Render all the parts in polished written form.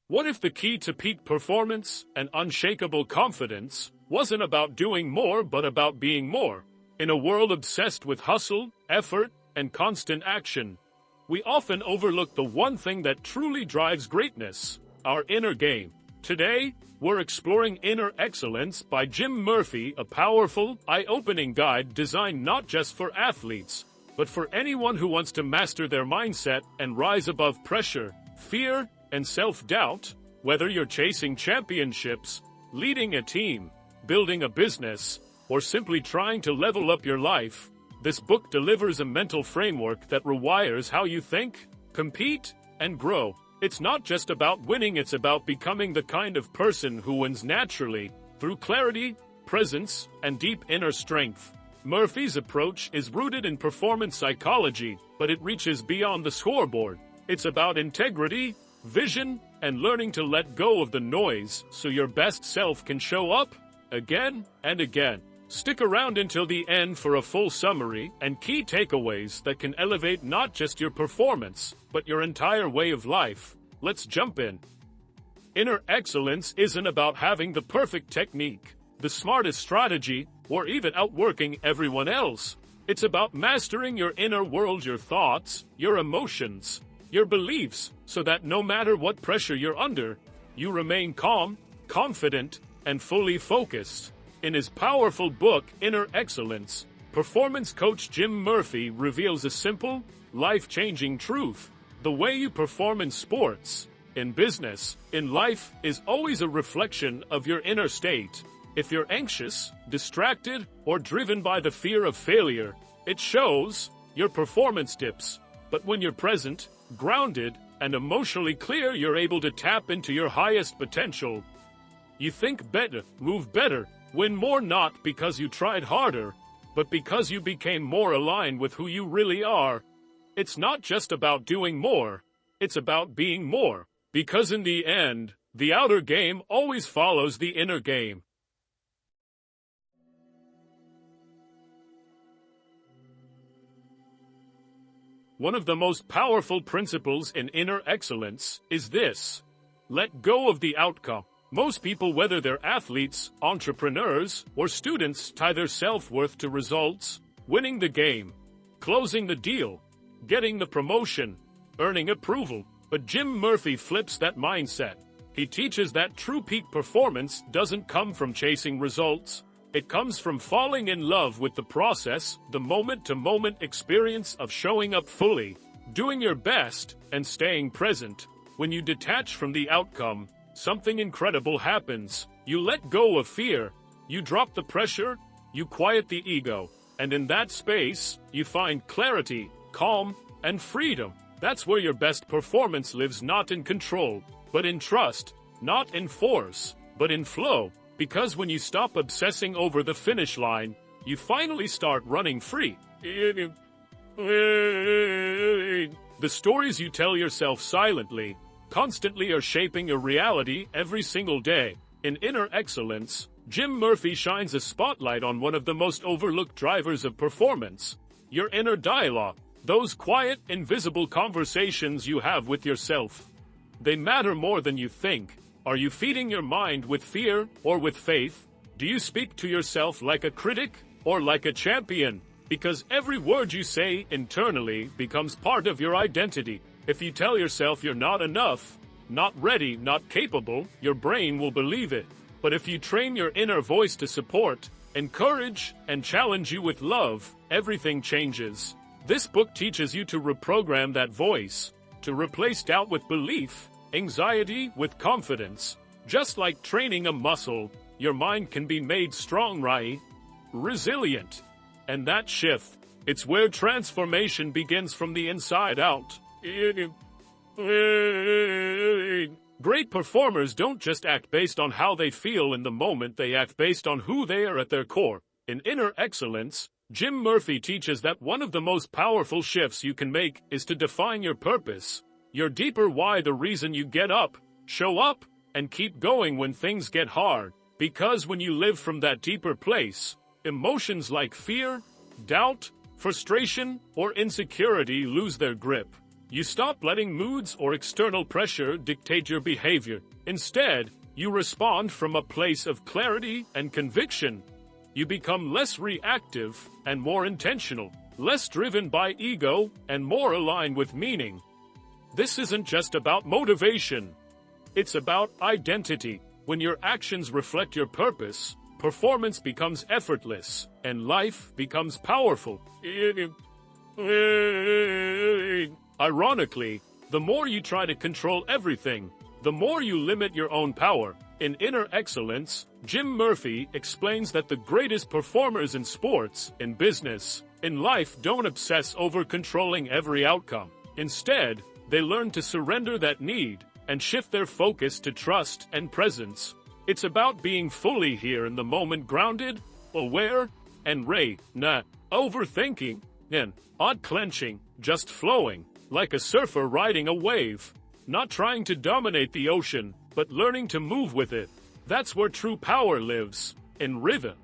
What if the key to peak performance and unshakable confidence wasn't about doing more but about being more? In a world obsessed with hustle, effort, and constant action, we often overlook the one thing that truly drives greatness: our inner game. Today, we're exploring Inner Excellence by Jim Murphy, a powerful, eye-opening guide designed not just for athletes, but for anyone who wants to master their mindset and rise above pressure, fear, and self-doubt. Whether you're chasing championships, leading a team, building a business, or simply trying to level up your life, this book delivers a mental framework that rewires how you think, compete, and grow. It's not just about winning, it's about becoming the kind of person who wins naturally, through clarity, presence, and deep inner strength. Murphy's approach is rooted in performance psychology, but it reaches beyond the scoreboard. It's about integrity, vision, and learning to let go of the noise so your best self can show up again and again. Stick around until the end for a full summary and key takeaways that can elevate not just your performance, but your entire way of life. Let's jump in. Inner excellence isn't about having the perfect technique, the smartest strategy, or even outworking everyone else. It's about mastering your inner world, your thoughts, your emotions, your beliefs, so that no matter what pressure you're under, you remain calm, confident, and fully focused. In his powerful book, Inner Excellence, performance coach Jim Murphy reveals a simple, life-changing truth. The way you perform in sports, in business, in life, is always a reflection of your inner state. If you're anxious, distracted, or driven by the fear of failure, it shows. Your performance dips. But when you're present, grounded, and emotionally clear, you're able to tap into your highest potential. You think better, move better, win more, not because you tried harder, but because you became more aligned with who you really are. It's not just about doing more, it's about being more. Because in the end, the outer game always follows the inner game. One of the most powerful principles in inner excellence is this: let go of the outcome. Most people, whether they're athletes, entrepreneurs, or students, tie their self-worth to results: winning the game, closing the deal, getting the promotion, earning approval. But Jim Murphy flips that mindset. He teaches that true peak performance doesn't come from chasing results. It comes from falling in love with the process, the moment-to-moment experience of showing up fully, doing your best, and staying present. When you detach from the outcome, something incredible happens. You let go of fear, you drop the pressure, you quiet the ego, and in that space, you find clarity, calm, and freedom. That's where your best performance lives, not in control, but in trust, not in force, but in flow. Because when you stop obsessing over the finish line, you finally start running free. The stories you tell yourself silently, constantly, are shaping your reality every single day. In Inner Excellence, Jim Murphy shines a spotlight on one of the most overlooked drivers of performance: your inner dialogue. Those quiet, invisible conversations you have with yourself. They matter more than you think. Are you feeding your mind with fear or with faith? Do you speak to yourself like a critic or like a champion? Because every word you say internally becomes part of your identity. If you tell yourself you're not enough, not ready, not capable, your brain will believe it. But if you train your inner voice to support, encourage, and challenge you with love, everything changes. This book teaches you to reprogram that voice, to replace doubt with belief, anxiety with confidence. Just like training a muscle, your mind can be made strong, right? Resilient. And that shift, it's where transformation begins, from the inside out. Great performers don't just act based on how they feel in the moment, they act based on who they are at their core. In Inner Excellence, Jim Murphy teaches that one of the most powerful shifts you can make is to define your purpose, your deeper why, the reason you get up, show up, and keep going when things get hard. Because when you live from that deeper place, emotions like fear, doubt, frustration, or insecurity lose their grip. You stop letting moods or external pressure dictate your behavior. Instead, you respond from a place of clarity and conviction. You become less reactive and more intentional, less driven by ego and more aligned with meaning. This isn't just about motivation. It's about identity. When your actions reflect your purpose, performance becomes effortless and life becomes powerful. Ironically, the more you try to control everything, the more you limit your own power. In Inner Excellence, Jim Murphy explains that the greatest performers in sports, in business, in life don't obsess over controlling every outcome. Instead, they learn to surrender that need and shift their focus to trust and presence. It's about being fully here in the moment, grounded, aware, and not overthinking and odd clenching, just flowing, like a surfer riding a wave, not trying to dominate the ocean, but learning to move with it. That's where true power lives, in rhythm,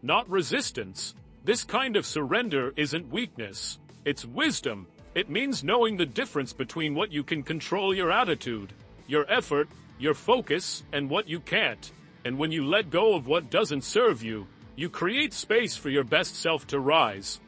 not resistance. This kind of surrender isn't weakness, it's wisdom. It means knowing the difference between what you can control, your attitude, your effort, your focus, and what you can't. And when you let go of what doesn't serve you, you create space for your best self to rise.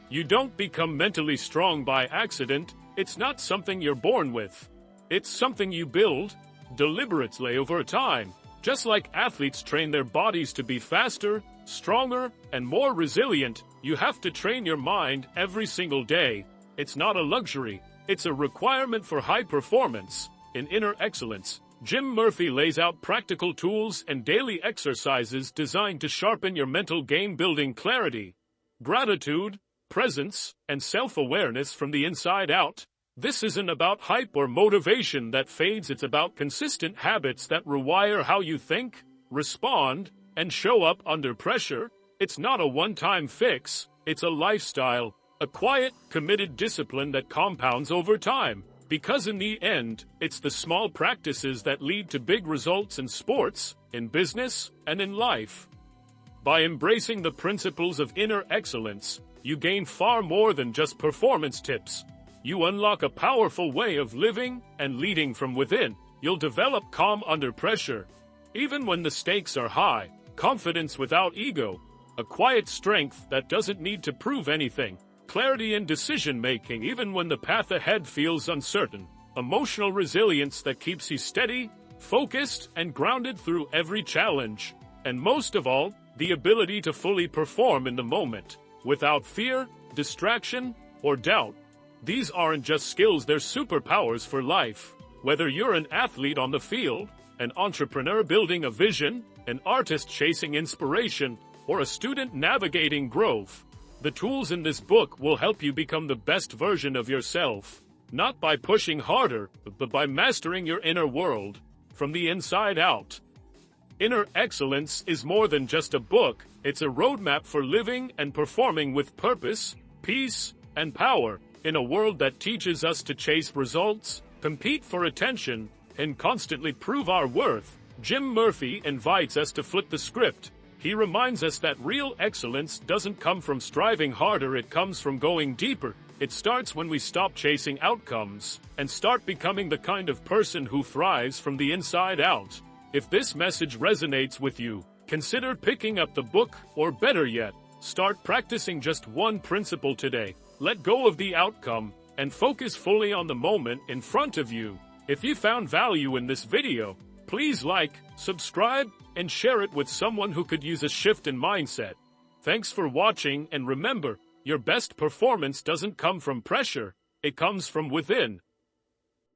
You don't become mentally strong by accident. It's not something you're born with. It's something you build deliberately over time. Just like athletes train their bodies to be faster, stronger, and more resilient, you have to train your mind every single day. It's not a luxury. It's a requirement for high performance. In Inner Excellence, Jim Murphy lays out practical tools and daily exercises designed to sharpen your mental game, building clarity, gratitude, presence, and self-awareness from the inside out. This isn't about hype or motivation that fades. It's about consistent habits that rewire how you think, respond, and show up under pressure. It's not a one-time fix. It's a lifestyle, a quiet, committed discipline that compounds over time. Because in the end, it's the small practices that lead to big results in sports, in business, and in life. By embracing the principles of inner excellence, you gain far more than just performance tips. You unlock a powerful way of living and leading from within. You'll develop calm under pressure, even when the stakes are high, confidence without ego, a quiet strength that doesn't need to prove anything, clarity in decision-making even when the path ahead feels uncertain, emotional resilience that keeps you steady, focused, and grounded through every challenge, and most of all, the ability to fully perform in the moment, without fear, distraction, or doubt. These aren't just skills, they're superpowers for life. Whether you're an athlete on the field, an entrepreneur building a vision, an artist chasing inspiration, or a student navigating growth, the tools in this book will help you become the best version of yourself, not by pushing harder, but by mastering your inner world, from the inside out. Inner Excellence is more than just a book, it's a roadmap for living and performing with purpose, peace, and power. In a world that teaches us to chase results, compete for attention, and constantly prove our worth, Jim Murphy invites us to flip the script. He reminds us that real excellence doesn't come from striving harder, it comes from going deeper. It starts when we stop chasing outcomes and start becoming the kind of person who thrives from the inside out. If this message resonates with you, consider picking up the book, or better yet, start practicing just one principle today. Let go of the outcome and focus fully on the moment in front of you. If you found value in this video, please like, subscribe, and share it with someone who could use a shift in mindset. Thanks for watching, and remember, your best performance doesn't come from pressure, it comes from within.